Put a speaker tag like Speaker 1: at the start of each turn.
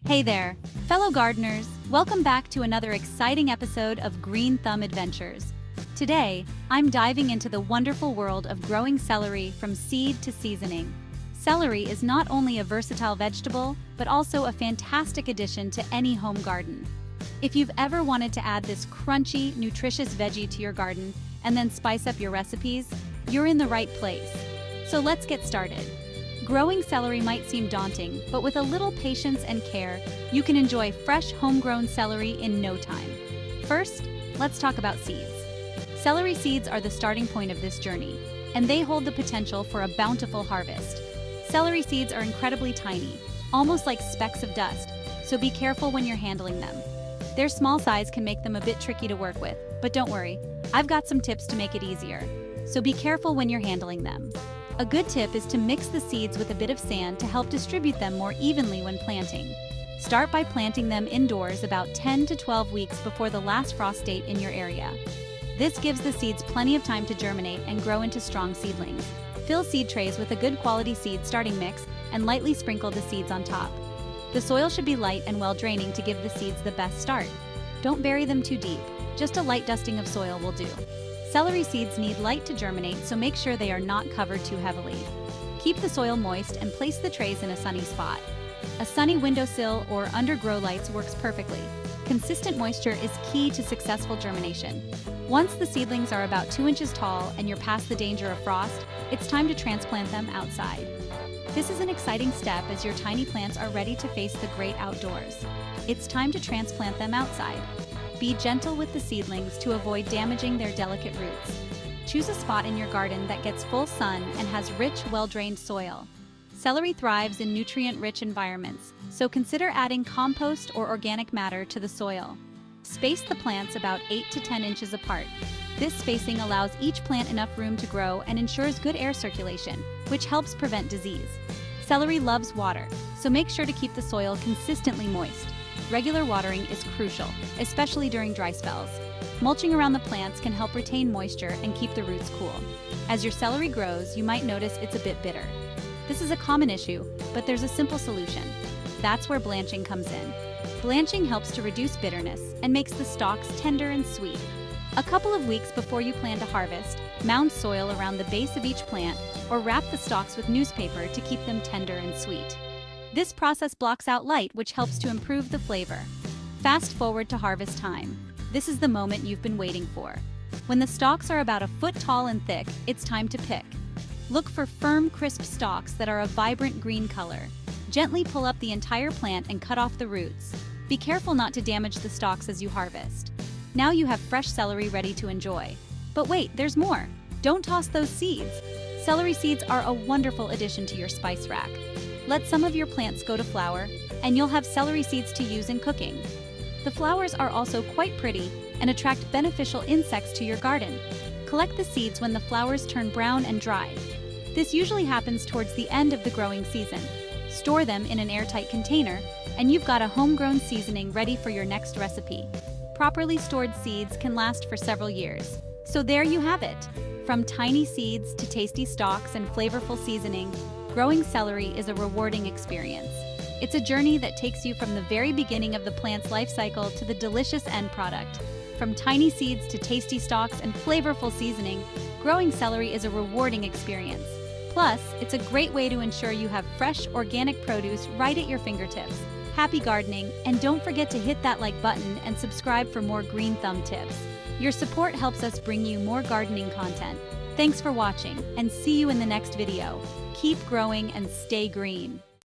Speaker 1: Hey there, fellow gardeners! Welcome back to another exciting episode of Green Thumb Adventures. Today, I'm diving into the wonderful world of growing celery from seed to seasoning. Celery is not only a versatile vegetable, but also a fantastic addition to any home garden. If you've ever wanted to add this crunchy, nutritious veggie to your garden and then spice up your recipes, you're in the right place. So let's get started. Growing celery might seem daunting, but with a little patience and care, you can enjoy fresh, homegrown celery in no time. First, let's talk about seeds. Celery seeds are the starting point of this journey, and they hold the potential for a bountiful harvest. Celery seeds are incredibly tiny, almost like specks of dust, so be careful when you're handling them. Their small size can make them a bit tricky to work with, but don't worry, I've got some tips to make it easier. So be careful when you're handling them. A good tip is to mix the seeds with a bit of sand to help distribute them more evenly when planting. Start by planting them indoors about 10 to 12 weeks before the last frost date in your area. This gives the seeds plenty of time to germinate and grow into strong seedlings. Fill seed trays with a good quality seed starting mix and lightly sprinkle the seeds on top. The soil should be light and well draining to give the seeds the best start. Don't bury them too deep, just a light dusting of soil will do. Celery seeds need light to germinate, so make sure they are not covered too heavily. Keep the soil moist and place the trays in a sunny spot. A sunny windowsill or under grow lights works perfectly. Consistent moisture is key to successful germination. Once the seedlings are about 2 inches tall and you're past the danger of frost, it's time to transplant them outside. This is an exciting step as your tiny plants are ready to face the great outdoors. It's time to transplant them outside. Be gentle with the seedlings to avoid damaging their delicate roots. Choose a spot in your garden that gets full sun and has rich, well-drained soil. Celery thrives in nutrient-rich environments, so consider adding compost or organic matter to the soil. Space the plants about 8 to 10 inches apart. This spacing allows each plant enough room to grow and ensures good air circulation, which helps prevent disease. Celery loves water, so make sure to keep the soil consistently moist. Regular watering is crucial, especially during dry spells. Mulching around the plants can help retain moisture and keep the roots cool. As your celery grows, you might notice it's a bit bitter. This is a common issue, but there's a simple solution. That's where blanching comes in. Blanching helps to reduce bitterness and makes the stalks tender and sweet. A couple of weeks before you plan to harvest, mound soil around the base of each plant or wrap the stalks with newspaper to keep them tender and sweet. This process blocks out light, which helps to improve the flavor. Fast forward to harvest time. This is the moment you've been waiting for. When the stalks are about a foot tall and thick, it's time to pick. Look for firm, crisp stalks that are a vibrant green color. Gently pull up the entire plant and cut off the roots. Be careful not to damage the stalks as you harvest. Now you have fresh celery ready to enjoy. But wait, there's more. Don't toss those seeds. Celery seeds are a wonderful addition to your spice rack. Let some of your plants go to flower, and you'll have celery seeds to use in cooking. The flowers are also quite pretty and attract beneficial insects to your garden. Collect the seeds when the flowers turn brown and dry. This usually happens towards the end of the growing season. Store them in an airtight container, and you've got a homegrown seasoning ready for your next recipe. Properly stored seeds can last for several years. So there you have it. From tiny seeds to tasty stalks and flavorful seasoning, growing celery is a rewarding experience. It's a journey that takes you from the very beginning of the plant's life cycle to the delicious end product. From tiny seeds to tasty stalks and flavorful seasoning, growing celery is a rewarding experience. Plus, it's a great way to ensure you have fresh, organic produce right at your fingertips. Happy gardening, and don't forget to hit that like button and subscribe for more Green Thumb tips. Your support helps us bring you more gardening content. Thanks for watching, and see you in the next video. Keep growing and stay green.